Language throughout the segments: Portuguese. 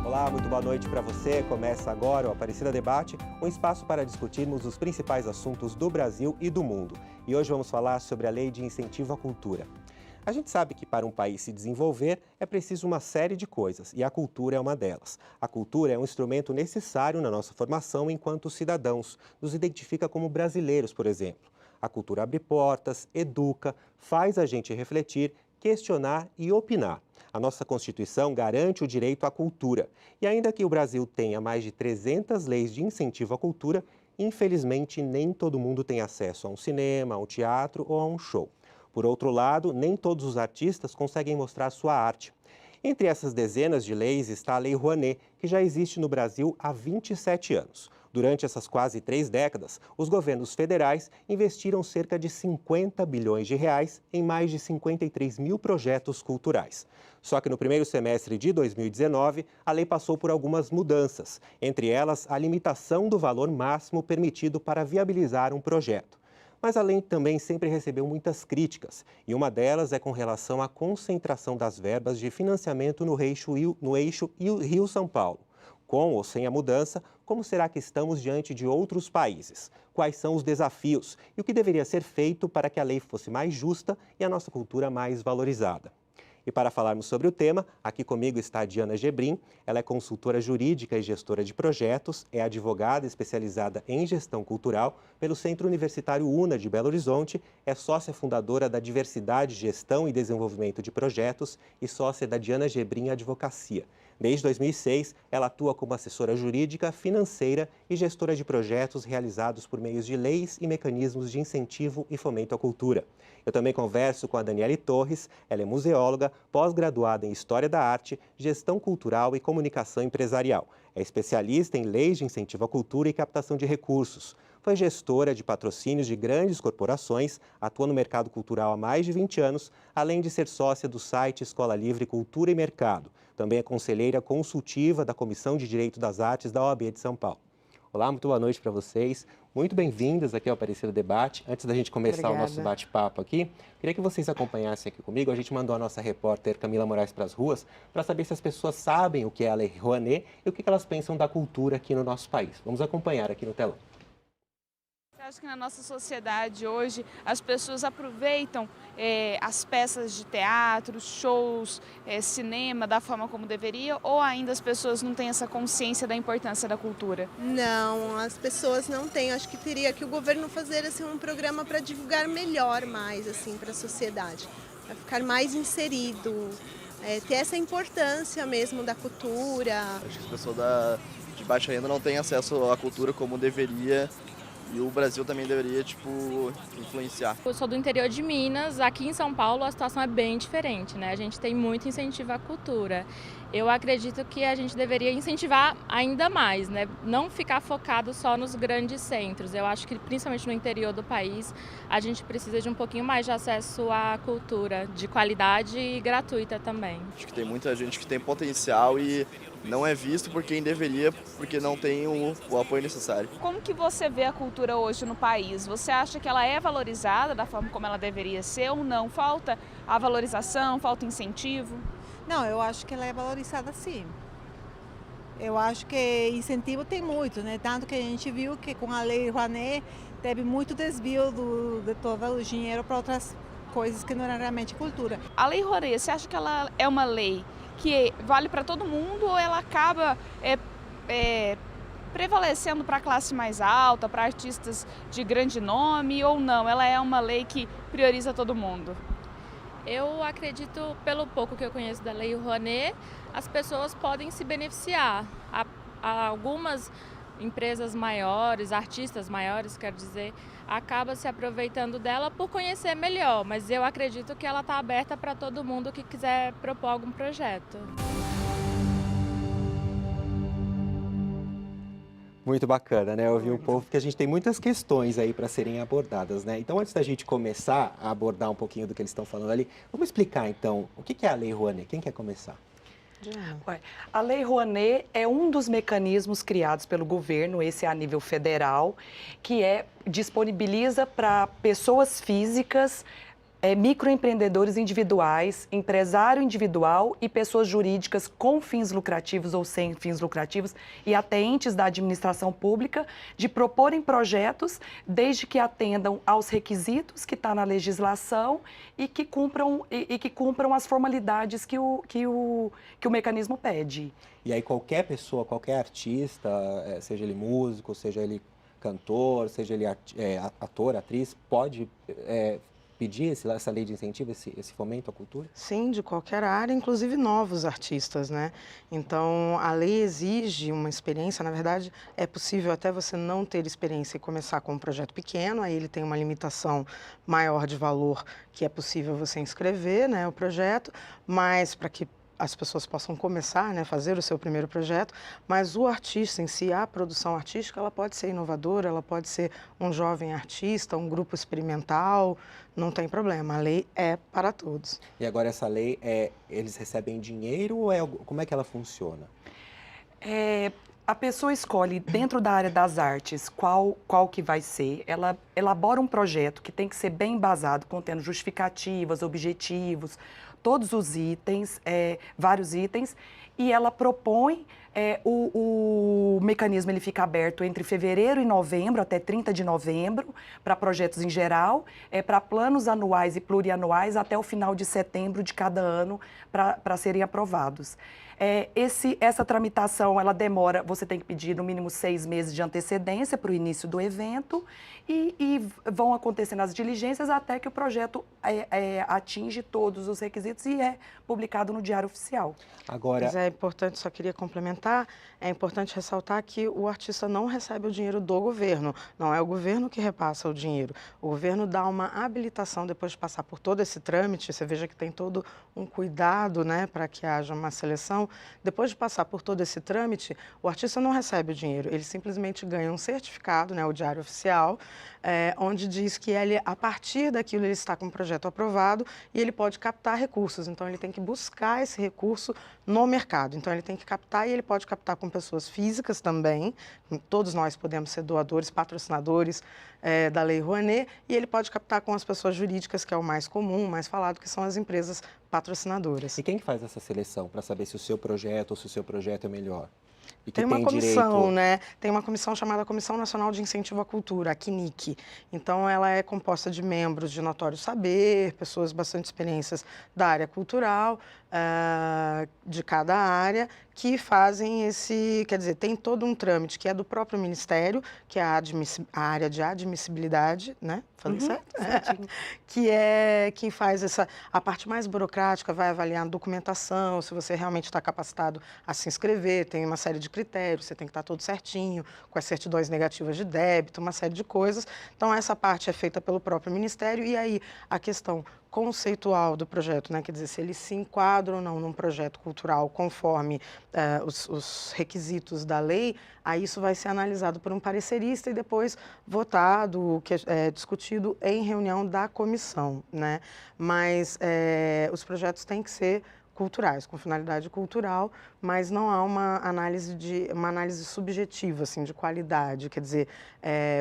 Olá, muito boa noite para você. Começa agora o Aparecida Debate, um espaço para discutirmos os principais assuntos do Brasil e do mundo. E hoje vamos falar sobre a Lei de Incentivo à Cultura. A gente sabe que para um país se desenvolver é preciso uma série de coisas e a cultura é uma delas. A cultura é um instrumento necessário na nossa formação enquanto cidadãos, nos identifica como brasileiros, por exemplo. A cultura abre portas, educa, faz a gente refletir, questionar e opinar. A nossa Constituição garante o direito à cultura. E ainda que o Brasil tenha mais de 300 leis de incentivo à cultura, infelizmente nem todo mundo tem acesso a um cinema, a um teatro ou a um show. Por outro lado, nem todos os artistas conseguem mostrar sua arte. Entre essas dezenas de leis está a Lei Rouanet, que já existe no Brasil há 27 anos. Durante essas quase 3 décadas, os governos federais investiram cerca de 50 bilhões de reais em mais de 53 mil projetos culturais. Só que no primeiro semestre de 2019, a lei passou por algumas mudanças, entre elas a limitação do valor máximo permitido para viabilizar um projeto. Mas a lei também sempre recebeu muitas críticas, e uma delas é com relação à concentração das verbas de financiamento no eixo Rio-São Paulo. Com ou sem a mudança, como será que estamos diante de outros países? Quais são os desafios e o que deveria ser feito para que a lei fosse mais justa e a nossa cultura mais valorizada? E para falarmos sobre o tema, aqui comigo está a Diana Gebrim. Ela é consultora jurídica e gestora de projetos, é advogada especializada em gestão cultural pelo Centro Universitário UNA de Belo Horizonte, é sócia fundadora da Diversidade, Gestão e Desenvolvimento de Projetos e sócia da Diana Gebrim Advocacia. Desde 2006, ela atua como assessora jurídica, financeira e gestora de projetos realizados por meios de leis e mecanismos de incentivo e fomento à cultura. Eu também converso com a Daniele Torres, ela é museóloga, pós-graduada em História da Arte, Gestão Cultural e Comunicação Empresarial. É especialista em leis de incentivo à cultura e captação de recursos. Foi gestora de patrocínios de grandes corporações, atua no mercado cultural há mais de 20 anos, além de ser sócia do site Escola Livre Cultura e Mercado. Também é conselheira consultiva da Comissão de Direito das Artes da OAB de São Paulo. Olá, muito boa noite para vocês. Muito bem-vindas aqui ao Aparecida Debate. Antes da gente começar o nosso bate-papo aqui, queria que vocês acompanhassem aqui comigo. A gente mandou a nossa repórter Camila Moraes para as ruas para saber se as pessoas sabem o que é a Lei Rouanet e o que elas pensam da cultura aqui no nosso país. Vamos acompanhar aqui no telão. Eu acho que na nossa sociedade hoje as pessoas aproveitam as peças de teatro, shows, cinema da forma como deveria, ou ainda as pessoas não têm essa consciência da importância da cultura? Não, as pessoas não têm. Acho que teria que o governo fazer assim, um programa para divulgar melhor mais assim, para a sociedade, para ficar mais inserido, ter essa importância mesmo da cultura. Acho que as pessoas de baixa renda não têm acesso à cultura como deveria. E o Brasil também deveria, influenciar. Eu sou do interior de Minas, aqui em São Paulo a situação é bem diferente, né? A gente tem muito incentivo à cultura. Eu acredito que a gente deveria incentivar ainda mais, né? Não ficar focado só nos grandes centros. Eu acho que principalmente no interior do país a gente precisa de um pouquinho mais de acesso à cultura, de qualidade e gratuita também. Acho que tem muita gente que tem potencial e não é visto por quem deveria, porque não tem o apoio necessário. Como que você vê a cultura hoje no país? Você acha que ela é valorizada da forma como ela deveria ser ou não? Falta a valorização, falta incentivo? Não, eu acho que ela é valorizada sim. Eu acho que incentivo tem muito, né? Tanto que a gente viu que com a Lei Rouanet teve muito desvio de todo o dinheiro para outras coisas que não eram realmente cultura. A Lei Rouanet, você acha que ela é uma lei que vale para todo mundo ou ela acaba prevalecendo para a classe mais alta, para artistas de grande nome ou não? Ela é uma lei que prioriza todo mundo? Eu acredito, pelo pouco que eu conheço da Lei Rouanet, as pessoas podem se beneficiar. Há algumas empresas maiores, artistas maiores, quero dizer, acabam se aproveitando dela por conhecer melhor, mas eu acredito que ela está aberta para todo mundo que quiser propor algum projeto. Muito bacana, né? Ouvir o povo, porque a gente tem muitas questões aí para serem abordadas, né? Então, antes da gente começar a abordar um pouquinho do que eles estão falando ali, vamos explicar, então, o que é a Lei Rouanet? Quem quer começar? A Lei Rouanet é um dos mecanismos criados pelo governo, esse é a nível federal, que disponibiliza para pessoas físicas microempreendedores individuais, empresário individual e pessoas jurídicas com fins lucrativos ou sem fins lucrativos e até entes da administração pública de proporem projetos desde que atendam aos requisitos que está na legislação e que cumpram as formalidades que o mecanismo pede. E aí qualquer pessoa, qualquer artista, seja ele músico, seja ele cantor, seja ele ator, atriz, pode pedir essa lei de incentivo, esse fomento à cultura? Sim, de qualquer área, inclusive novos artistas, né? Então, a lei exige uma experiência, na verdade, é possível até você não ter experiência e começar com um projeto pequeno, aí ele tem uma limitação maior de valor que é possível você inscrever, né, o projeto, mas para que as pessoas possam começar, né, fazer o seu primeiro projeto, mas o artista em si, a produção artística, ela pode ser inovadora, ela pode ser um jovem artista, um grupo experimental, não tem problema, a lei é para todos. E agora essa lei, eles recebem dinheiro ou como é que ela funciona? A pessoa escolhe dentro da área das artes qual que vai ser, ela elabora um projeto que tem que ser bem embasado, contendo justificativas, objetivos, todos os itens, vários itens, e ela propõe, o mecanismo ele fica aberto entre fevereiro e novembro, até 30 de novembro, para projetos em geral, para planos anuais e plurianuais até o final de setembro de cada ano para serem aprovados. Essa tramitação, ela demora, você tem que pedir no mínimo 6 meses de antecedência para o início do evento e vão acontecendo as diligências até que o projeto atinge todos os requisitos e é publicado no Diário Oficial. Agora... Mas é importante, só queria complementar, é importante ressaltar que o artista não recebe o dinheiro do governo, não é o governo que repassa o dinheiro. O governo dá uma habilitação depois de passar por todo esse trâmite, você veja que tem todo um cuidado, né, para que haja uma seleção. Depois de passar por todo esse trâmite, o artista não recebe o dinheiro, ele simplesmente ganha um certificado, né, o Diário Oficial, onde diz que ele, a partir daquilo ele está com um projeto aprovado e ele pode captar recursos. Então, ele tem que buscar esse recurso no mercado. Então, ele tem que captar e ele pode captar com pessoas físicas também. Todos nós podemos ser doadores, patrocinadores da Lei Rouanet, e ele pode captar com as pessoas jurídicas, que é o mais comum, mais falado, que são as empresas patrocinadoras. E quem que faz essa seleção para saber se o seu projeto ou se o seu projeto é melhor? E que tem uma comissão, direito... né? Tem uma comissão chamada Comissão Nacional de Incentivo à Cultura, a CNIC. Então, ela é composta de membros de notório saber, pessoas bastante experiências da área cultural, de cada área, que fazem quer dizer, tem todo um trâmite que é do próprio Ministério, que é a área de admissibilidade, né? Falei certo? Que é quem faz a parte mais burocrática, vai avaliar a documentação, se você realmente está capacitado a se inscrever, tem uma série de critérios, você tem que estar todo certinho, com as certidões negativas de débito, uma série de coisas. Então, essa parte é feita pelo próprio Ministério, e aí a questão conceitual do projeto, né? Quer dizer, se ele se enquadra ou não num projeto cultural conforme os requisitos da lei, aí isso vai ser analisado por um parecerista e depois votado, discutido em reunião da comissão, né? Mas os projetos têm que ser culturais, com finalidade cultural, mas não há uma análise subjetiva, assim, de qualidade. Quer dizer,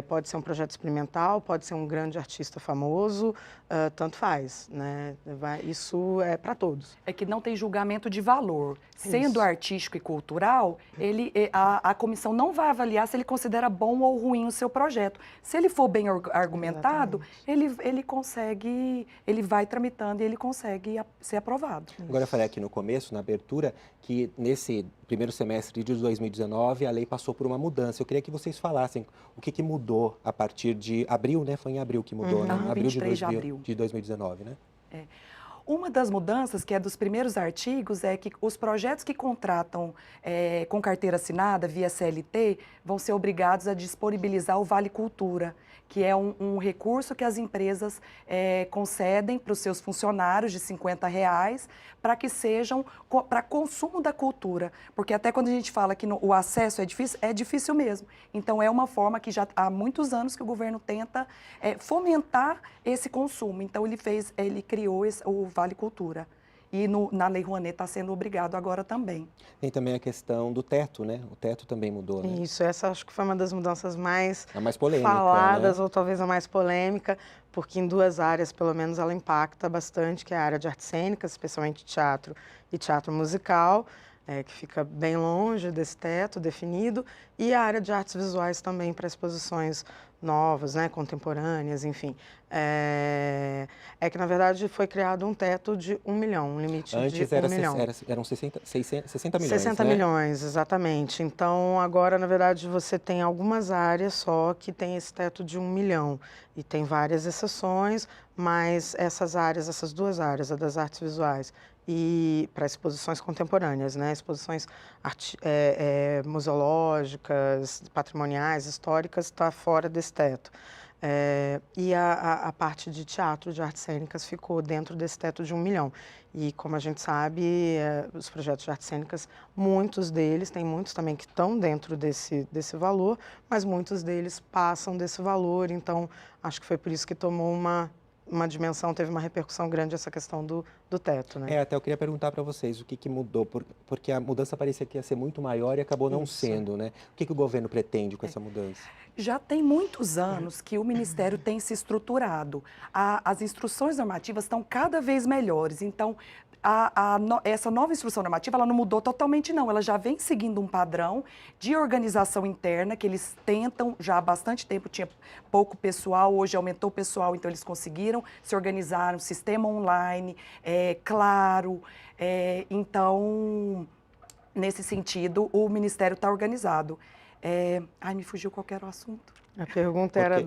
pode ser um projeto experimental, pode ser um grande artista famoso, tanto faz, né? Isso é para todos. É que não tem julgamento de valor. Sendo artístico e cultural, a comissão não vai avaliar se ele considera bom ou ruim o seu projeto. Se ele for bem argumentado, ele vai tramitando e ele consegue ser aprovado. Agora, eu falei aqui no começo, na abertura, que nesse primeiro semestre de 2019 a lei passou por uma mudança. Eu queria que vocês falassem o que mudou a partir de abril, né? Foi em abril que mudou, né? Abril 23 de abril de 2019, né? Uma das mudanças, que é dos primeiros artigos, é que os projetos que contratam com carteira assinada, via CLT, vão ser obrigados a disponibilizar o Vale Cultura, que é um recurso que as empresas concedem para os seus funcionários de R$50, para que sejam para consumo da cultura. Porque até quando a gente fala que o acesso é difícil mesmo. Então, é uma forma que já há muitos anos que o governo tenta fomentar esse consumo. Então, ele criou o Vale Cultura. e na Lei Rouanet está sendo obrigado agora também. Tem também a questão do teto, né? O teto também mudou, né? Isso, essa acho que foi uma das mudanças mais A mais polêmica, faladas, né? ou talvez a mais polêmica, porque em duas áreas, pelo menos, ela impacta bastante, que é a área de artes cênicas, especialmente teatro e teatro musical, que fica bem longe desse teto definido, e a área de artes visuais também para exposições novas, né, contemporâneas, enfim. Que, na verdade, foi criado um teto de 1 milhão, um limite Antes de 1 milhão. eram 60 milhões, 60 né? milhões, exatamente. Então, agora, na verdade, você tem algumas áreas só que tem esse teto de 1 milhão. E tem várias exceções, mas essas áreas, essas duas áreas, a das artes visuais e para exposições contemporâneas, né? Exposições museológicas, patrimoniais, históricas, está fora desse teto. E a parte de teatro, de artes cênicas, ficou dentro desse teto de 1 milhão. E, como a gente sabe, os projetos de artes cênicas, muitos deles, tem muitos também que estão dentro desse valor, mas muitos deles passam desse valor, então acho que foi por isso que tomou uma dimensão, teve uma repercussão grande essa questão do teto, né? Até eu queria perguntar para vocês o que mudou, porque a mudança parecia que ia ser muito maior e acabou não sendo, né? O que o governo pretende com essa mudança? Já tem muitos anos que o Ministério tem se estruturado. As instruções normativas estão cada vez melhores. Então, essa nova instrução normativa, ela não mudou totalmente, não. Ela já vem seguindo um padrão de organização interna, que eles tentam já há bastante tempo, tinha pouco pessoal, hoje aumentou o pessoal, então eles conseguiram se organizar, um sistema online, claro. Então, nesse sentido, o Ministério está organizado. Me fugiu qual era o assunto. A pergunta era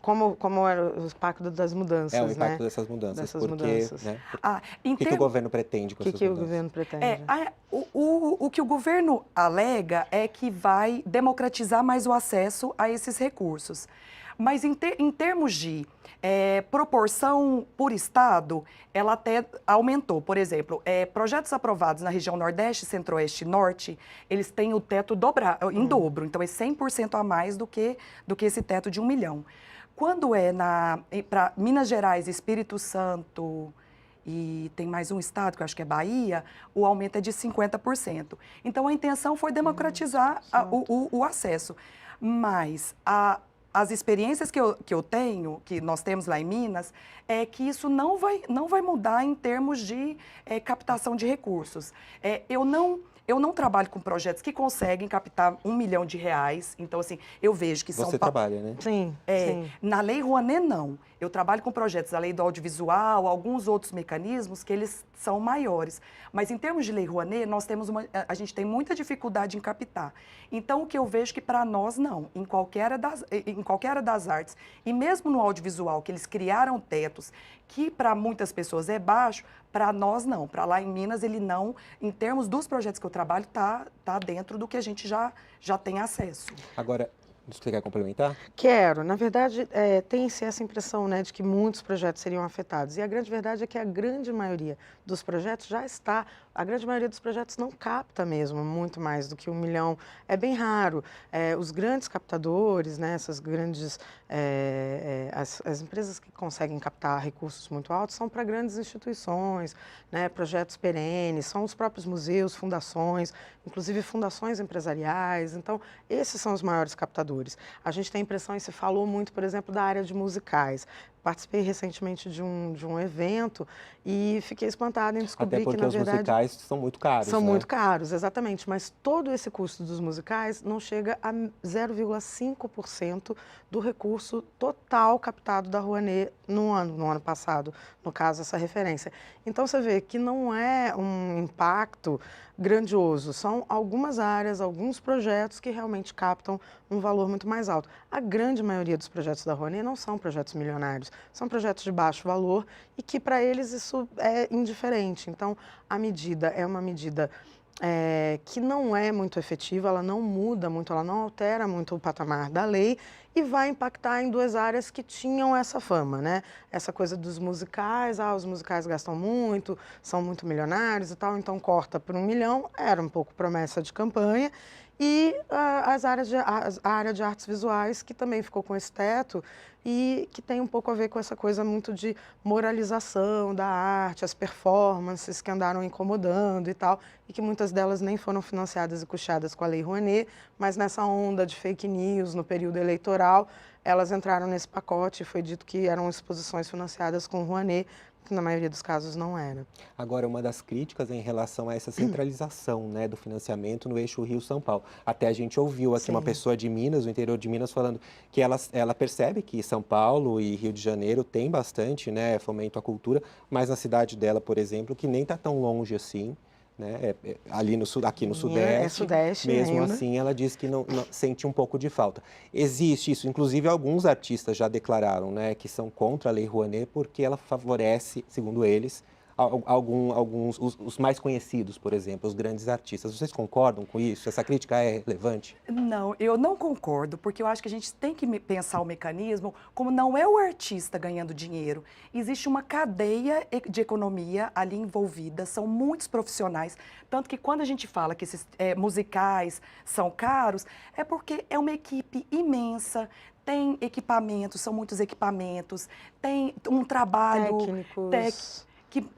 como era o impacto das mudanças, o impacto né? dessas mudanças. Dessas mudanças. Né? O que o governo pretende com essas mudanças? O que o governo pretende? O que o governo alega é que vai democratizar mais o acesso a esses recursos. Mas em termos de proporção por estado, ela até aumentou. Por exemplo, projetos aprovados na região Nordeste, Centro-Oeste e Norte, eles têm o teto em dobro. Então, é 100% a mais do que esse teto de 1 milhão. Quando para Minas Gerais, Espírito Santo e tem mais um estado, que eu acho que é Bahia, o aumento é de 50%. Então, a intenção foi democratizar o acesso. Mas as experiências que eu tenho, que nós temos lá em Minas, é que isso não vai mudar em termos de captação de recursos. Eu não trabalho com projetos que conseguem captar R$1 milhão. Então, assim, eu vejo que são... Você trabalha, né? Sim, sim. Na Lei Rouanet, não. Eu trabalho com projetos da Lei do Audiovisual, alguns outros mecanismos que eles são maiores. Mas, em termos de Lei Rouanet, a gente tem muita dificuldade em captar. Então, o que eu vejo que, para nós, não. Em qualquer área das artes, e mesmo no audiovisual, que eles criaram tetos, que para muitas pessoas é baixo, para nós, não. Para lá em Minas, ele não, em termos dos projetos que eu trabalho, tá dentro do que a gente já tem acesso. Agora, você quer complementar? Quero. Na verdade, tem-se essa impressão, né, de que muitos projetos seriam afetados. E a grande verdade é que a grande maioria dos projetos já está... A grande maioria dos projetos não capta mesmo muito mais do que 1 milhão. É bem raro. Os grandes captadores, né, essas grandes... as empresas que conseguem captar recursos muito altos são para grandes instituições, né, projetos perenes, são os próprios museus, fundações, inclusive fundações empresariais. Então, esses são os maiores captadores. A gente tem a impressão, e se falou muito, por exemplo, da área de musicais. Participei recentemente de um evento e fiquei espantada em descobrir que, na verdade... Até porque os musicais são muito caros, São né? muito caros, exatamente. Mas todo esse custo dos musicais não chega a 0,5% do recurso total captado da Rouanet no ano passado, no caso, essa referência. Então, você vê que não é um impacto grandioso, são algumas áreas, alguns projetos que realmente captam um valor muito mais alto. A grande maioria dos projetos da Rouanet não são projetos milionários, são projetos de baixo valor e que para eles isso é indiferente. Então, a medida é uma medida que não é muito efetiva, ela não muda muito, ela não altera muito o patamar da lei e vai impactar em duas áreas que tinham essa fama, né? Essa coisa dos musicais, os musicais gastam muito, são muito milionários e tal, então corta por 1 milhão, era um pouco promessa de campanha. e a área de artes visuais, que também ficou com esse teto e que tem um pouco a ver com essa coisa muito de moralização da arte, as performances que andaram incomodando e tal, e que muitas delas nem foram financiadas e custeadas com a Lei Rouanet, mas nessa onda de fake news no período eleitoral, elas entraram nesse pacote e foi dito que eram exposições financiadas com Rouanet, que na maioria dos casos não era. Agora, uma das críticas é em relação a essa centralização, né, do financiamento no eixo Rio-São Paulo. Até a gente ouviu aqui uma pessoa de Minas, do interior de Minas, falando que ela percebe que São Paulo e Rio de Janeiro tem bastante, né, fomento à cultura, mas na cidade dela, por exemplo, que nem está tão longe assim, né, ali aqui no Sudeste, Sudeste mesmo ainda. assim ela diz que não sente um pouco de falta. Existe isso, inclusive alguns artistas já declararam, né, que são contra a Lei Rouanet porque ela favorece, segundo eles, alguns, os mais conhecidos, por exemplo, os grandes artistas. Vocês concordam com isso? Essa crítica é relevante? Não, eu não concordo, porque eu acho que a gente tem que pensar o mecanismo como não é o artista ganhando dinheiro. Existe uma cadeia de economia ali envolvida, são muitos profissionais, tanto que quando a gente fala que esses musicais são caros, é porque é uma equipe imensa, tem equipamentos, são muitos equipamentos, tem um trabalho Técnicos.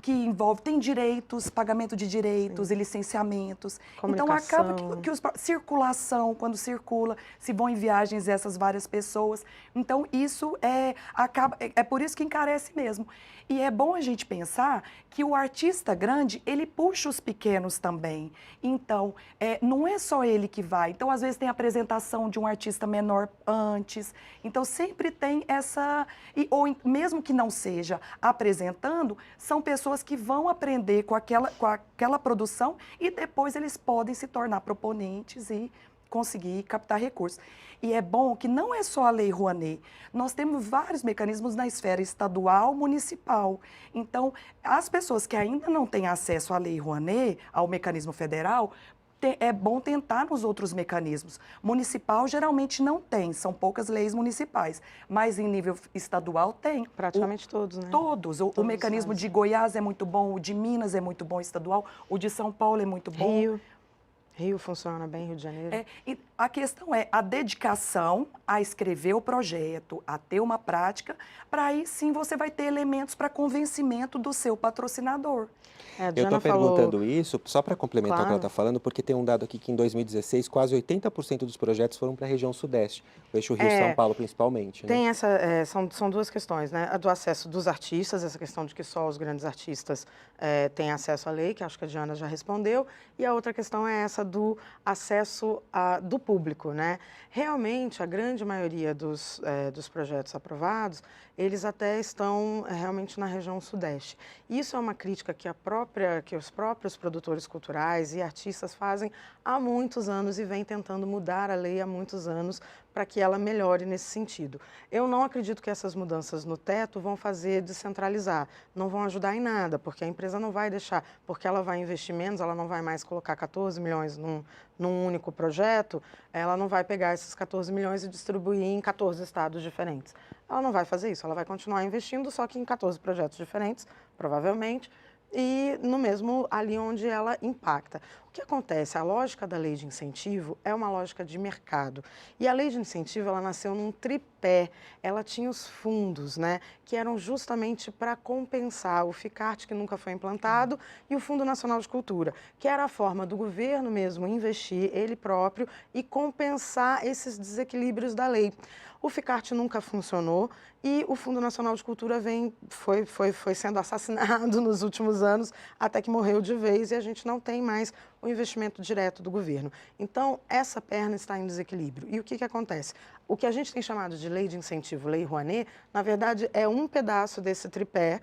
que envolve, tem direitos, pagamento de direitos e licenciamentos. Então, acaba que circulação, quando circula, se vão em viagens essas várias pessoas. Então, isso é por isso que encarece mesmo. E é bom a gente pensar que o artista grande, ele puxa os pequenos também. Então, não é só ele que vai. Então, às vezes, tem a apresentação de um artista menor antes. Então, sempre tem essa... Ou mesmo que não seja apresentando, são pessoas que vão aprender com aquela produção e depois eles podem se tornar proponentes e conseguir captar recursos. E é bom que não é só a Lei Rouanet, nós temos vários mecanismos na esfera estadual, municipal. Então, as pessoas que ainda não têm acesso à Lei Rouanet, ao mecanismo federal, é bom tentar nos outros mecanismos. Municipal geralmente não tem, são poucas leis municipais, mas em nível estadual tem. Praticamente todos, né? Todos. O mecanismo de Goiás é muito bom, o de Minas é muito bom estadual, o de São Paulo é muito bom. Rio funciona bem, Rio de Janeiro. E a questão é a dedicação a escrever o projeto, a ter uma prática, para aí sim você vai ter elementos para convencimento do seu patrocinador. Eu estou perguntando isso só para complementar o que ela está falando, porque tem um dado aqui que em 2016 quase 80% dos projetos foram para a região sudeste, o eixo Rio-São Paulo principalmente. Né? Tem são duas questões, né? A do acesso dos artistas, essa questão de que só os grandes artistas têm acesso à lei, que acho que a Diana já respondeu, e a outra questão é essa do acesso do público, né? Realmente, a grande maioria dos projetos aprovados, eles até estão realmente na região sudeste. Isso é uma crítica que os próprios produtores culturais e artistas fazem há muitos anos e vem tentando mudar a lei há muitos anos para que ela melhore nesse sentido. Eu não acredito que essas mudanças no teto vão fazer descentralizar, não vão ajudar em nada, porque a empresa não vai deixar, porque ela vai investir menos, ela não vai mais colocar 14 milhões num único projeto, ela não vai pegar esses 14 milhões e distribuir em 14 estados diferentes. Ela não vai fazer isso, ela vai continuar investindo, só que em 14 projetos diferentes, provavelmente, e no mesmo ali onde ela impacta. O que acontece? A lógica da lei de incentivo é uma lógica de mercado. E a lei de incentivo, ela nasceu num tripé. Ela tinha os fundos, né, que eram justamente para compensar o FICART, que nunca foi implantado, e o Fundo Nacional de Cultura, que era a forma do governo mesmo investir, ele próprio, e compensar esses desequilíbrios da lei. O FICART nunca funcionou e o Fundo Nacional de Cultura foi sendo assassinado nos últimos anos, até que morreu de vez e a gente não tem mais o investimento direto do governo. Então, essa perna está em desequilíbrio. E o que acontece? O que a gente tem chamado de lei de incentivo, Lei Rouanet, na verdade é um pedaço desse tripé,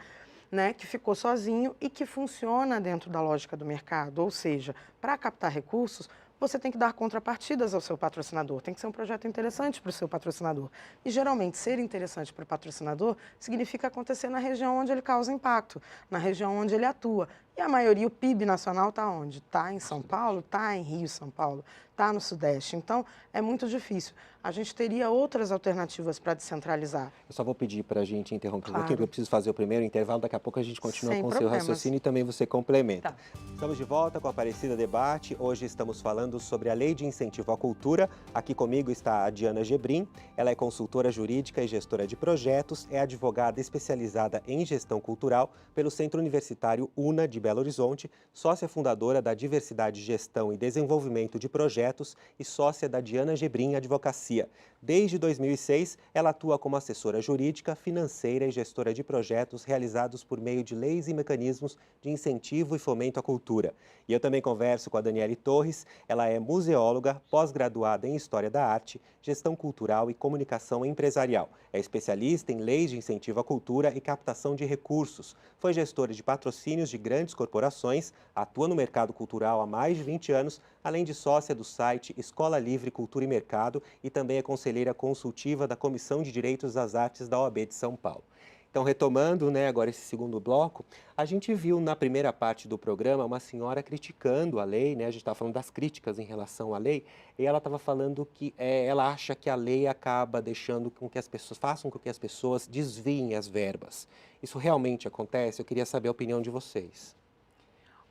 né, que ficou sozinho e que funciona dentro da lógica do mercado. Ou seja, para captar recursos, você tem que dar contrapartidas ao seu patrocinador, tem que ser um projeto interessante para o seu patrocinador. E, geralmente, ser interessante para o patrocinador significa acontecer na região onde ele causa impacto, na região onde ele atua. E a maioria, o PIB nacional está onde? Está em São Paulo, está em Rio, São Paulo, está no Sudeste. Então, é muito difícil. A gente teria outras alternativas para descentralizar. Eu só vou pedir para a gente interromper um Claro. pouquinho, porque eu preciso fazer o primeiro intervalo, daqui a pouco a gente continua Sem com o seu problemas. raciocínio e também você complementa. Tá. Estamos de volta com a Aparecida Debate. Hoje estamos falando sobre a Lei de Incentivo à Cultura. Aqui comigo está a Diana Gebrim. Ela é consultora jurídica e gestora de projetos, é advogada especializada em gestão cultural pelo Centro Universitário UNA de Belo Horizonte, sócia fundadora da Diversidade Gestão e Desenvolvimento de Projetos e sócia da Diana Gebrim Advocacia. Desde 2006, ela atua como assessora jurídica, financeira e gestora de projetos realizados por meio de leis e mecanismos de incentivo e fomento à cultura. E eu também converso com a Daniele Torres. Ela é museóloga, pós-graduada em História da Arte, Gestão Cultural e Comunicação Empresarial. É especialista em leis de incentivo à cultura e captação de recursos. Foi gestora de patrocínios de grandes corporações, atua no mercado cultural há mais de 20 anos, além de sócia do site Escola Livre Cultura e Mercado e também é conselheira consultiva da Comissão de Direitos das Artes da OAB de São Paulo. Então, retomando, agora esse segundo bloco, a gente viu na primeira parte do programa uma senhora criticando a lei, a gente estava falando das críticas em relação à lei, e ela estava falando que ela acha que a lei acaba deixando com que as pessoas, façam com que as pessoas desviem as verbas. Isso realmente acontece? Eu queria saber a opinião de vocês.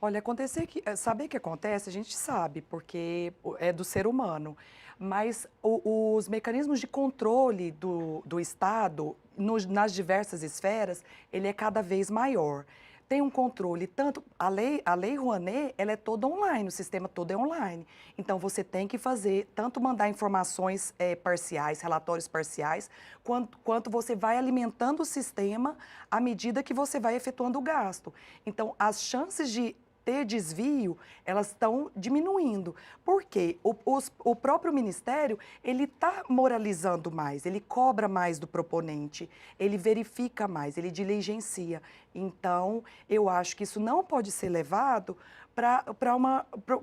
Olha, saber que acontece, a gente sabe, porque é do ser humano. Mas os mecanismos de controle do Estado, nas diversas esferas, ele é cada vez maior. Tem um controle, tanto a lei Rouanet, ela é toda online, o sistema todo é online. Então, você tem que tanto mandar informações parciais, relatórios parciais, quanto você vai alimentando o sistema à medida que você vai efetuando o gasto. Então, as chances de ter desvio, elas estão diminuindo. Por quê? O próprio Ministério, ele está moralizando mais, ele cobra mais do proponente, ele verifica mais, ele diligencia. Então, eu acho que isso não pode ser levado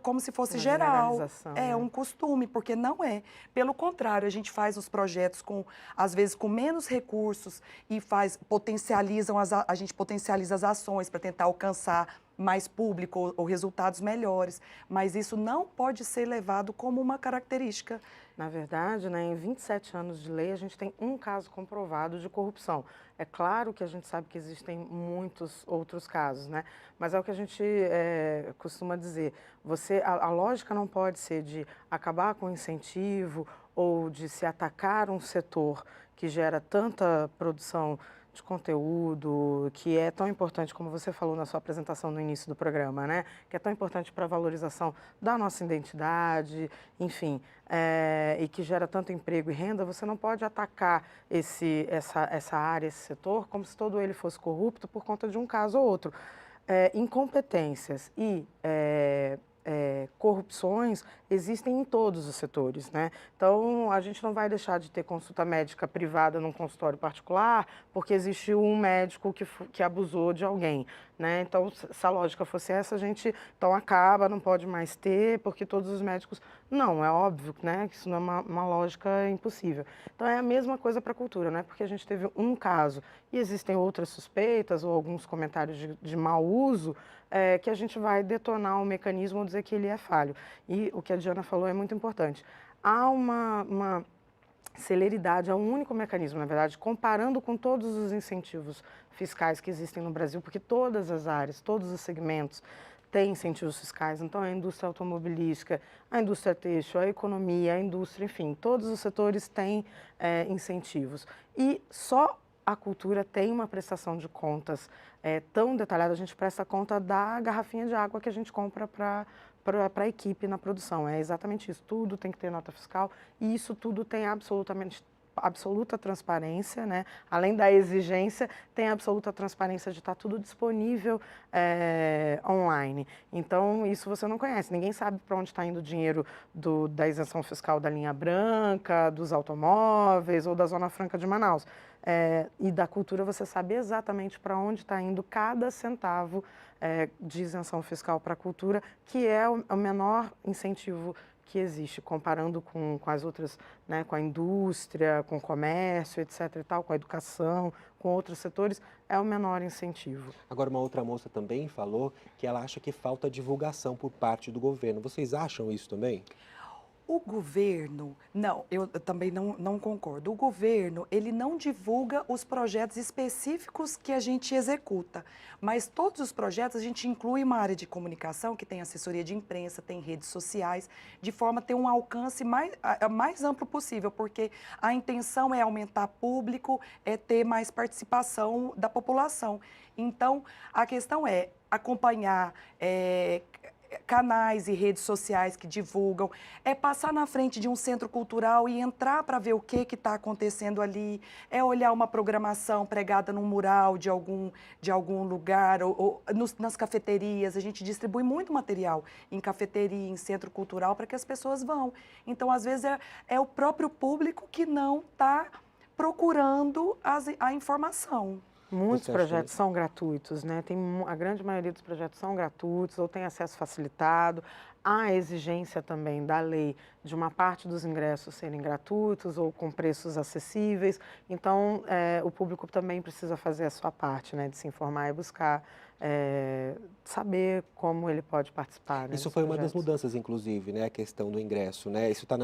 como se fosse geral. É um costume, porque não é. Pelo contrário, a gente faz os projetos às vezes com menos recursos e a gente potencializa as ações para tentar alcançar mais público ou resultados melhores. Mas isso não pode ser levado como uma característica. Na verdade, em 27 anos de lei, a gente tem um caso comprovado de corrupção. É claro que a gente sabe que existem muitos outros casos, mas é o que a gente costuma dizer. A lógica não pode ser de acabar com o incentivo ou de se atacar um setor que gera tanta produção de conteúdo, que é tão importante, como você falou na sua apresentação no início do programa, que é tão importante para a valorização da nossa identidade, enfim, e que gera tanto emprego e renda. Você não pode atacar essa área, esse setor, como se todo ele fosse corrupto por conta de um caso ou outro. Incompetências e corrupções existem em todos os setores, Então, a gente não vai deixar de ter consulta médica privada num consultório particular porque existe um médico que abusou de alguém, Então, se a lógica fosse essa, a gente então acaba, não pode mais ter, porque todos os médicos... Não, é óbvio, que isso não é uma lógica impossível. Então, é a mesma coisa para a cultura, Porque a gente teve um caso e existem outras suspeitas ou alguns comentários de mau uso, que a gente vai detonar o mecanismo ou dizer que ele é falho. E o que a Diana falou é muito importante. Há uma celeridade, é um único mecanismo, na verdade, comparando com todos os incentivos fiscais que existem no Brasil, porque todas as áreas, todos os segmentos têm incentivos fiscais. Então, a indústria automobilística, a indústria têxtil, a economia, a indústria, enfim, todos os setores têm incentivos. E só a cultura tem uma prestação de contas tão detalhada, a gente presta conta da garrafinha de água que a gente compra para a equipe na produção. É exatamente isso, tudo tem que ter nota fiscal e isso tudo tem absoluta transparência, Além da exigência, tem absoluta transparência de estar tudo disponível online. Então, isso você não conhece, ninguém sabe para onde está indo o dinheiro da isenção fiscal da linha branca, dos automóveis ou da Zona Franca de Manaus. E da cultura você sabe exatamente para onde está indo cada centavo de isenção fiscal para a cultura, que é o menor incentivo que existe, comparando com as outras, né, com a indústria, com o comércio, etc. e tal, com a educação, com outros setores, é o menor incentivo. Agora, uma outra moça também falou que ela acha que falta divulgação por parte do governo. Vocês acham isso também? O governo, não, eu também não concordo. O governo, ele não divulga os projetos específicos que a gente executa, mas todos os projetos a gente inclui uma área de comunicação que tem assessoria de imprensa, tem redes sociais, de forma a ter um alcance mais amplo possível, porque a intenção é aumentar público, é ter mais participação da população. Então, a questão é acompanhar canais e redes sociais que divulgam, é passar na frente de um centro cultural e entrar para ver o que está acontecendo ali, é olhar uma programação pregada num mural de algum lugar, ou nas cafeterias. A gente distribui muito material em cafeteria, em centro cultural, para que as pessoas vão. Então, às vezes, é o próprio público que não está procurando a informação. Muitos projetos são gratuitos, né? A grande maioria dos projetos são gratuitos ou tem acesso facilitado. Há exigência também da lei de uma parte dos ingressos serem gratuitos ou com preços acessíveis. Então, o público também precisa fazer a sua parte, né? De se informar e buscar saber como ele pode participar. Né, isso foi uma das mudanças, inclusive, né? A questão do ingresso, né? Isso está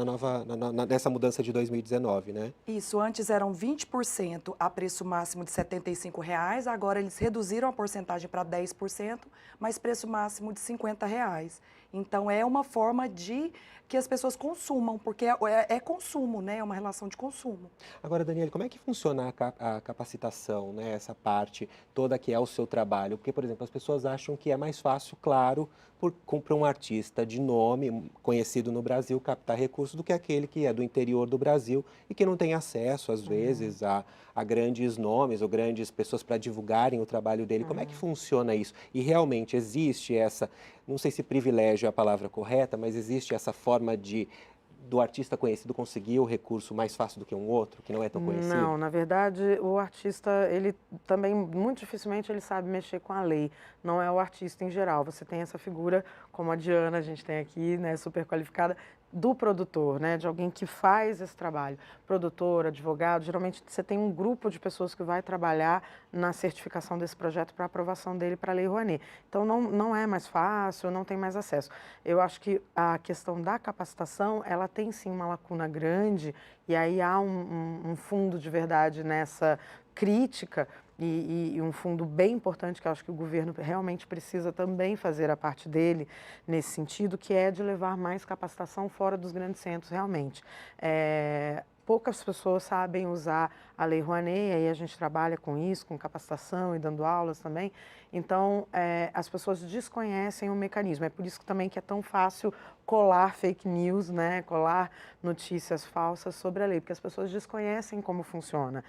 nessa mudança de 2019, né? Isso, antes eram 20% a preço máximo de R$ 75, agora eles reduziram a porcentagem para 10%, mas preço máximo de R$ 50. Então, é uma forma de que as pessoas consumam, porque é consumo, né? É uma relação de consumo. Agora, Daniele, como é que funciona a capacitação, né? Essa parte toda que é o seu trabalho? Porque, por exemplo, as pessoas acham que é mais fácil, claro, para um artista de nome, conhecido no Brasil, captar recursos do que aquele que é do interior do Brasil e que não tem acesso, às vezes, a grandes nomes ou grandes pessoas para divulgarem o trabalho dele. Como é que funciona isso? E realmente existe essa, não sei se privilégio é a palavra correta, mas existe essa forma do artista conhecido conseguir o recurso mais fácil do que um outro, que não é tão conhecido? Não, na verdade, o artista, ele também, muito dificilmente, ele sabe mexer com a lei. Não é o artista em geral. Você tem essa figura, como a Diana, a gente tem aqui, né, super qualificada, do produtor, né, de alguém que faz esse trabalho. Produtor, advogado, geralmente você tem um grupo de pessoas que vai trabalhar na certificação desse projeto para aprovação dele para a Lei Rouanet. Então, não é mais fácil, não tem mais acesso. Eu acho que a questão da capacitação, ela tem sim uma lacuna grande, e aí há um fundo de verdade nessa crítica, e um fundo bem importante que eu acho que o governo realmente precisa também fazer a parte dele nesse sentido, que é de levar mais capacitação fora dos grandes centros realmente. Poucas pessoas sabem usar a Lei Rouanet, e aí a gente trabalha com isso, com capacitação e dando aulas também. Então, as pessoas desconhecem o mecanismo. É por isso que também que é tão fácil colar fake news, né? Colar notícias falsas sobre a lei, porque as pessoas desconhecem como funciona.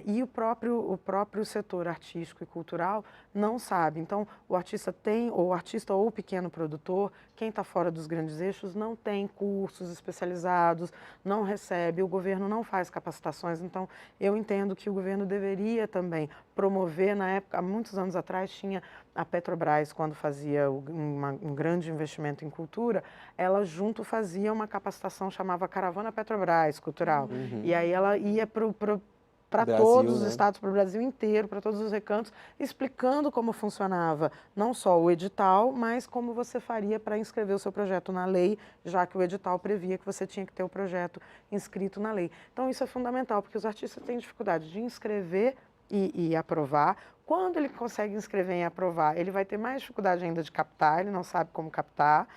E o próprio setor artístico e cultural não sabe. Então, o artista ou o pequeno produtor, quem está fora dos grandes eixos, não tem cursos especializados, não recebe, o governo não faz capacitações. Então, eu entendo que o governo deveria também promover, na época, há muitos anos atrás, tinha a Petrobras, quando fazia um grande investimento em cultura, ela junto fazia uma capacitação, chamava Caravana Petrobras Cultural. E aí ela ia para todos os estados, para o Brasil inteiro, para todos os recantos, explicando como funcionava não só o edital, mas como você faria para inscrever o seu projeto na lei, já que o edital previa que você tinha que ter o projeto inscrito na lei. Então isso é fundamental, porque os artistas têm dificuldade de inscrever e aprovar. Quando ele consegue inscrever e aprovar, ele vai ter mais dificuldade ainda de captar, ele não sabe como captar.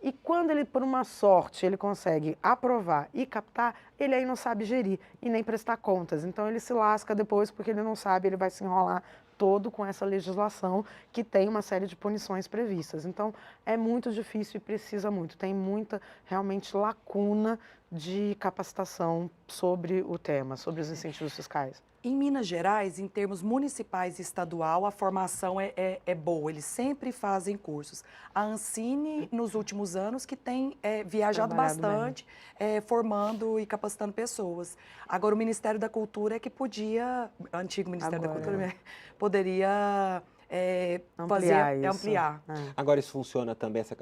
E quando ele, por uma sorte, ele consegue aprovar e captar, ele aí não sabe gerir e nem prestar contas. Então, ele se lasca depois porque ele não sabe, ele vai se enrolar todo com essa legislação que tem uma série de punições previstas. Então, é muito difícil e precisa muito. Tem muita, realmente, lacuna de capacitação sobre o tema, sobre os incentivos fiscais. Em Minas Gerais, em termos municipais e estadual, a formação é boa, eles sempre fazem cursos. A Ancine, nos últimos anos, que tem viajado bastante, formando e capacitando pessoas. Agora, o Ministério da Cultura é que podia, o antigo Ministério da Cultura, poderia Ampliar isso. ampliar. Agora, isso funciona também, essa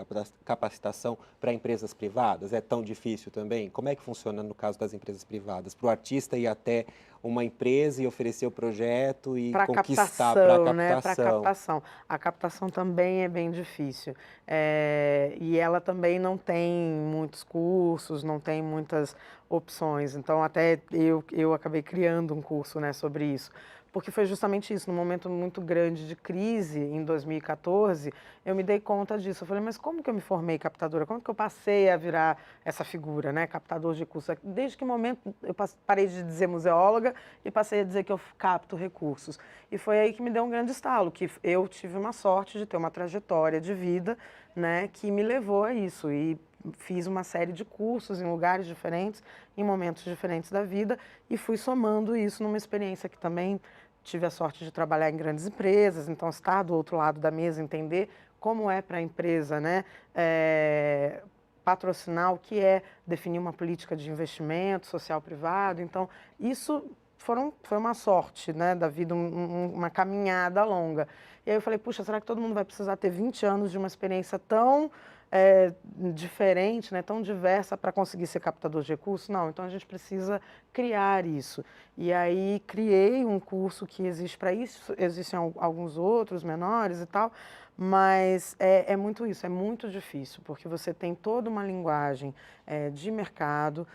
capacitação, para empresas privadas? É tão difícil também? Como é que funciona no caso das empresas privadas? Para o artista ir até uma empresa e oferecer o projeto e conquistar para a captação? Né? Para captação. A captação também é bem difícil. E ela também não tem muitos cursos, não tem muitas opções. Então, até eu acabei criando um curso, né, sobre isso. Porque foi justamente isso, num momento muito grande de crise, em 2014, eu me dei conta disso. Eu falei, mas como que eu me formei captadora? Como que eu passei a virar essa figura, né, captador de recursos? Desde que momento eu parei de dizer museóloga e passei a dizer que eu capto recursos. E foi aí que me deu um grande estalo, que eu tive uma sorte de ter uma trajetória de vida, né, que me levou a isso. E fiz uma série de cursos em lugares diferentes, em momentos diferentes da vida, e fui somando isso numa experiência que também tive a sorte de trabalhar em grandes empresas, então estar do outro lado da mesa, entender como é para a empresa, né, patrocinar, o que é definir uma política de investimento social-privado. Então, isso foi uma sorte, né, da vida, uma caminhada longa. E aí eu falei, puxa, será que todo mundo vai precisar ter 20 anos de uma experiência tão diferente, né, tão diversa para conseguir ser captador de recursos? Não, então a gente precisa criar isso. E aí criei um curso que existe para isso, existem alguns outros menores e tal, mas é muito isso, é muito difícil, porque você tem toda uma linguagem de mercado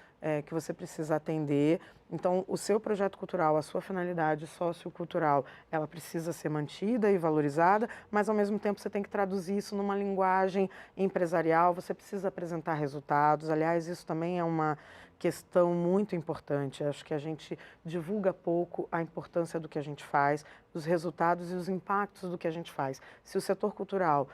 que você precisa atender. Então, o seu projeto cultural, a sua finalidade sociocultural, ela precisa ser mantida e valorizada, mas, ao mesmo tempo, você tem que traduzir isso numa linguagem empresarial, você precisa apresentar resultados. Aliás, isso também é uma questão muito importante. Acho que a gente divulga pouco a importância do que a gente faz, os resultados e os impactos do que a gente faz. Se o setor cultural,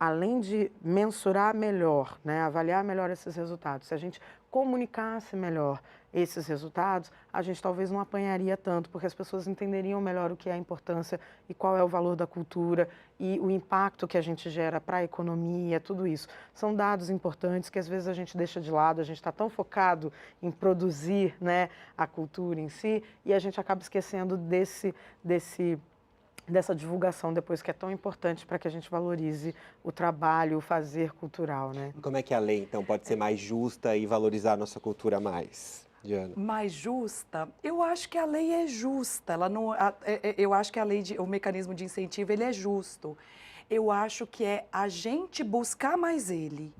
além de mensurar melhor, né, avaliar melhor esses resultados, se a gente comunicasse melhor esses resultados, a gente talvez não apanharia tanto, porque as pessoas entenderiam melhor o que é a importância e qual é o valor da cultura e o impacto que a gente gera para a economia, tudo isso. São dados importantes que às vezes a gente deixa de lado, a gente está tão focado em produzir, né, a cultura em si, e a gente acaba esquecendo dessa divulgação depois, que é tão importante para que a gente valorize o trabalho, o fazer cultural, né? Como é que a lei, então, pode ser mais justa e valorizar a nossa cultura mais, Diana? Mais justa? Eu acho que a lei é justa. Ela não, eu acho que a lei, o mecanismo de incentivo, ele é justo. Eu acho que é a gente buscar mais ele,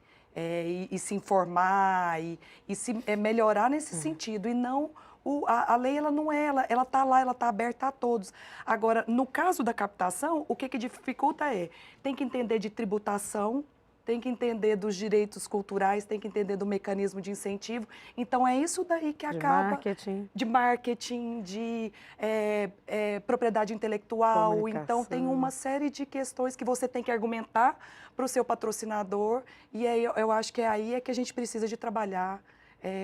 e se informar e se melhorar nesse sentido, e não... A lei, ela não é, ela está lá, ela está aberta a todos. Agora, no caso da captação, o que dificulta tem que entender de tributação, tem que entender dos direitos culturais, tem que entender do mecanismo de incentivo. Então, é isso daí que acaba... De marketing, de propriedade intelectual. Então, tem uma série de questões que você tem que argumentar para o seu patrocinador, e aí, eu acho que aí que a gente precisa de trabalhar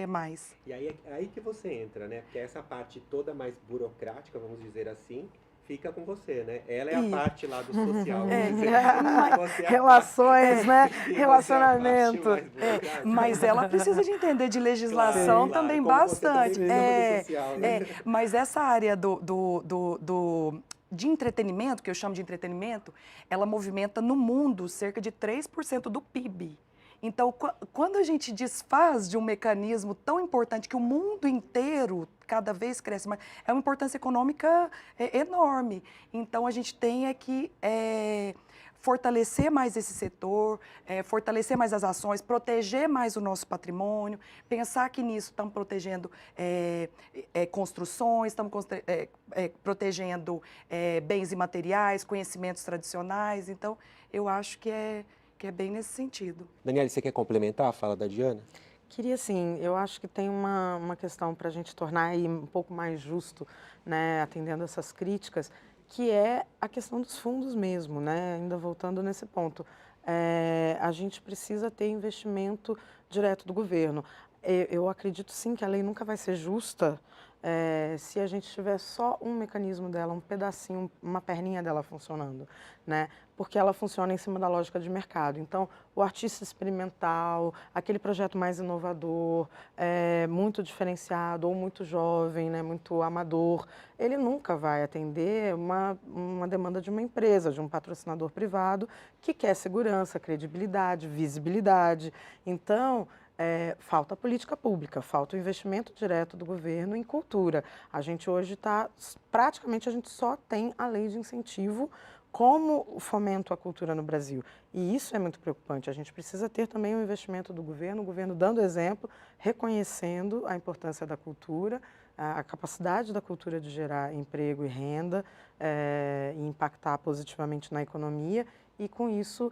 mais. E aí é aí que você entra, né? Porque essa parte toda mais burocrática, vamos dizer assim, fica com você, né? Ela é a parte lá do social. Relações, né? Relacionamento. Mas ela precisa de entender de legislação também bastante. Mas essa área de entretenimento, que eu chamo de entretenimento, ela movimenta no mundo cerca de 3% do PIB. Então, quando a gente desfaz de um mecanismo tão importante que o mundo inteiro cada vez cresce mais, é uma importância econômica enorme. Então, a gente tem que fortalecer mais esse setor, fortalecer mais as ações, proteger mais o nosso patrimônio, pensar que nisso estamos protegendo construções, estamos protegendo bens imateriais, conhecimentos tradicionais. Então, eu acho que é bem nesse sentido. Daniela, você quer complementar a fala da Diana? Queria sim, eu acho que tem uma questão para a gente tornar aí um pouco mais justo, né, atendendo essas críticas, que é a questão dos fundos mesmo, né, ainda voltando nesse ponto. A gente precisa ter investimento direto do governo. Eu acredito sim que a lei nunca vai ser justa se a gente tiver só um mecanismo dela, um pedacinho, uma perninha dela funcionando, né? Porque ela funciona em cima da lógica de mercado. Então, o artista experimental, aquele projeto mais inovador, muito diferenciado ou muito jovem, né, muito amador, ele nunca vai atender uma demanda de uma empresa, de um patrocinador privado que quer segurança, credibilidade, visibilidade. Então, falta política pública, falta o investimento direto do governo em cultura. A gente hoje praticamente a gente só tem a lei de incentivo como o fomento à cultura no Brasil. E isso é muito preocupante. A gente precisa ter também o investimento do governo, o governo dando exemplo, reconhecendo a importância da cultura, a capacidade da cultura de gerar emprego e renda, e impactar positivamente na economia. E, com isso,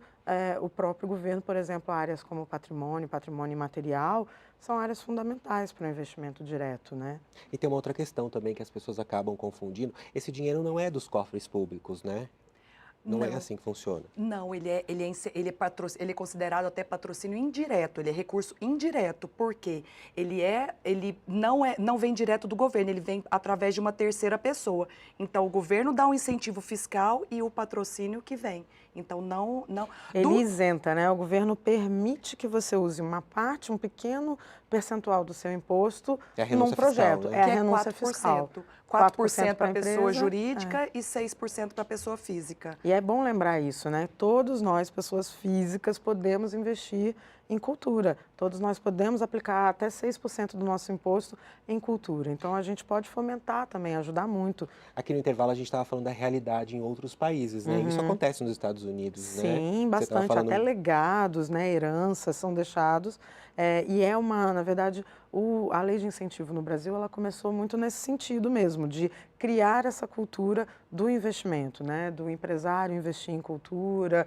o próprio governo, por exemplo, áreas como patrimônio imaterial, são áreas fundamentais para o investimento direto, né? E tem uma outra questão também que as pessoas acabam confundindo. Esse dinheiro não é dos cofres públicos, né? Não é assim que funciona. Não, ele é considerado até patrocínio indireto, ele é recurso indireto, porque ele não vem direto do governo, ele vem através de uma terceira pessoa. Então, o governo dá um incentivo fiscal e o patrocínio que vem. Então, não... Ele isenta, né? O governo permite que você use uma parte, um pequeno percentual do seu imposto num projeto. Fiscal, né? É a renúncia fiscal. 4% para a pessoa jurídica e 6% para a pessoa física. E é bom lembrar isso, né? Todos nós, pessoas físicas, podemos investir em cultura. Todos nós podemos aplicar até 6% do nosso imposto em cultura. Então, a gente pode fomentar também, ajudar muito. Aqui no intervalo, a gente estava falando da realidade em outros países, né? Isso acontece nos Estados Unidos, né? Sim, bastante. Até legados, né? Heranças são deixados. E na verdade, a lei de incentivo no Brasil, ela começou muito nesse sentido mesmo, de criar essa cultura do investimento, né? Do empresário investir em cultura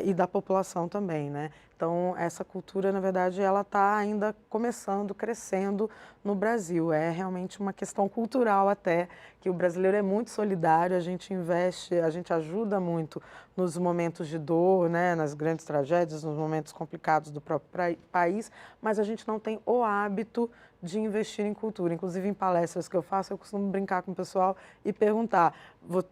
e da população também, né? Então, essa cultura, na verdade, ela está ainda começando, crescendo no Brasil. É realmente uma questão cultural até, que o brasileiro é muito solidário, a gente investe, a gente ajuda muito nos momentos de dor, né? Nas grandes tragédias, nos momentos complicados do próprio país, mas a gente não tem o hábito de investir em cultura. Inclusive, em palestras que eu faço, eu costumo brincar com o pessoal e perguntar.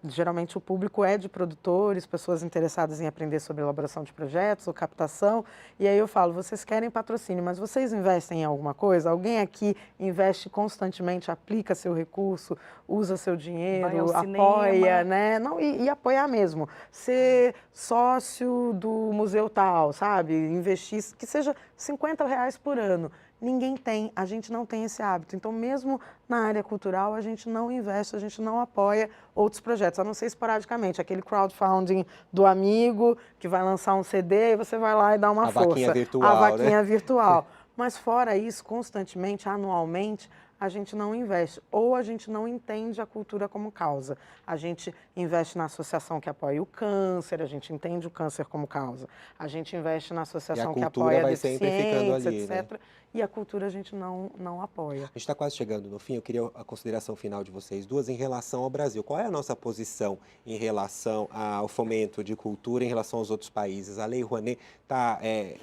Geralmente, o público é de produtores, pessoas interessadas em aprender sobre elaboração de projetos ou captação. E aí eu falo, vocês querem patrocínio, mas vocês investem em alguma coisa? Alguém aqui investe constantemente, aplica seu recurso, usa seu dinheiro, apoia, né? Não, e apoiar mesmo. Ser sócio do museu tal, sabe? Investir, que seja R$50 por ano. Ninguém tem, a gente não tem esse hábito. Então, mesmo na área cultural, a gente não investe, a gente não apoia outros projetos, a não ser esporadicamente. Aquele crowdfunding do amigo que vai lançar um CD e você vai lá e dá uma força. Vaquinha virtual, a vaquinha virtual. Mas fora isso, constantemente, anualmente, a gente não investe, ou a gente não entende a cultura como causa. A gente investe na associação que apoia o câncer, a gente entende o câncer como causa. A gente investe na associação que apoia a deficiência, etc. Né? E a cultura a gente não apoia. A gente está quase chegando no fim, eu queria a consideração final de vocês duas em relação ao Brasil. Qual é a nossa posição em relação ao fomento de cultura em relação aos outros países? A Lei Rouanet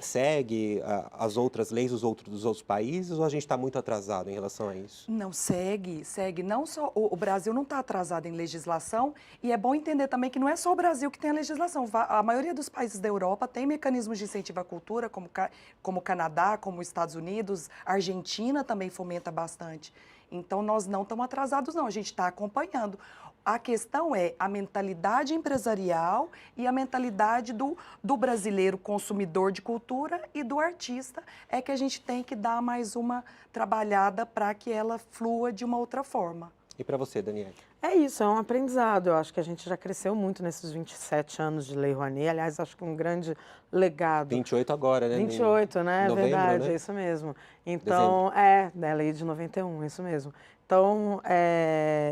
segue as outras leis dos outros países ou a gente está muito atrasado em relação a isso? Não, segue. Não só, o Brasil não está atrasado em legislação e é bom entender também que não é só o Brasil que tem a legislação. A maioria dos países da Europa tem mecanismos de incentivo à cultura, como o Canadá, como os Estados Unidos, a Argentina também fomenta bastante. Então, nós não estamos atrasados, não, a gente está acompanhando. A questão é a mentalidade empresarial e a mentalidade do brasileiro consumidor de cultura e do artista é que a gente tem que dar mais uma trabalhada para que ela flua de uma outra forma. E para você, Daniele? É isso, é um aprendizado. Eu acho que a gente já cresceu muito nesses 27 anos de Lei Rouanet. Aliás, acho que um grande legado. 28 agora, né? 28, né? É verdade, né? É isso mesmo. Então, da Lei de 91, isso mesmo. Então,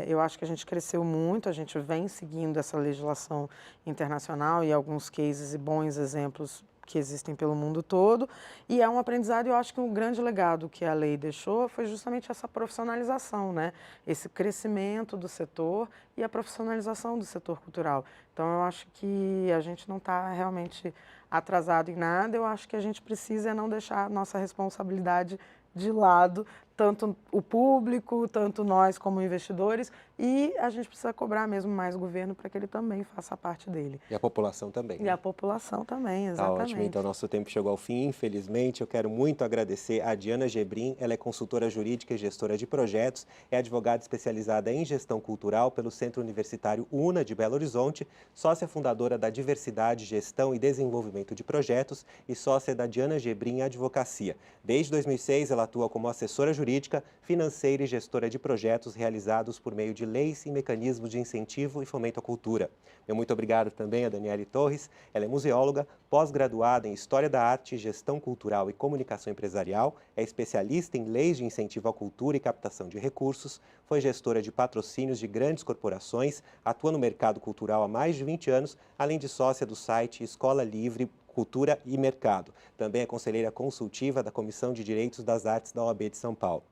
eu acho que a gente cresceu muito, a gente vem seguindo essa legislação internacional e alguns cases e bons exemplos que existem pelo mundo todo, e é um aprendizado, e eu acho que um grande legado que a lei deixou foi justamente essa profissionalização, né? Esse crescimento do setor e a profissionalização do setor cultural. Então, eu acho que a gente não está realmente atrasado em nada, eu acho que a gente precisa não deixar a nossa responsabilidade de lado tanto o público, tanto nós como investidores, e a gente precisa cobrar mesmo mais o governo para que ele também faça parte dele. E a população também. E a população também, Tá exatamente. ótimo, então nosso tempo chegou ao fim, infelizmente. Eu quero muito agradecer a Diana Gebrim, ela é consultora jurídica e gestora de projetos, é advogada especializada em gestão cultural pelo Centro Universitário UNA de Belo Horizonte, sócia fundadora da Diversidade, Gestão e Desenvolvimento de Projetos e sócia da Diana Gebrim Advocacia. Desde 2006, ela atua como assessora jurídica, financeira e gestora de projetos realizados por meio de leis e mecanismos de incentivo e fomento à cultura. Meu muito obrigado também a Daniele Torres, ela é museóloga, pós-graduada em História da Arte, Gestão Cultural e Comunicação Empresarial, é especialista em leis de incentivo à cultura e captação de recursos, foi gestora de patrocínios de grandes corporações, atua no mercado cultural há mais de 20 anos, além de sócia do site Escola Livre Cultura e Mercado. Também é conselheira consultiva da Comissão de Direitos das Artes da OAB de São Paulo.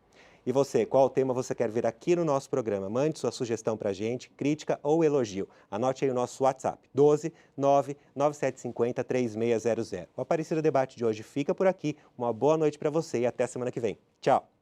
E você, qual tema você quer ver aqui no nosso programa? Mande sua sugestão para a gente, crítica ou elogio. Anote aí o nosso WhatsApp, 12 99750 3600. O Aparecida Debate de hoje fica por aqui. Uma boa noite para você e até semana que vem. Tchau!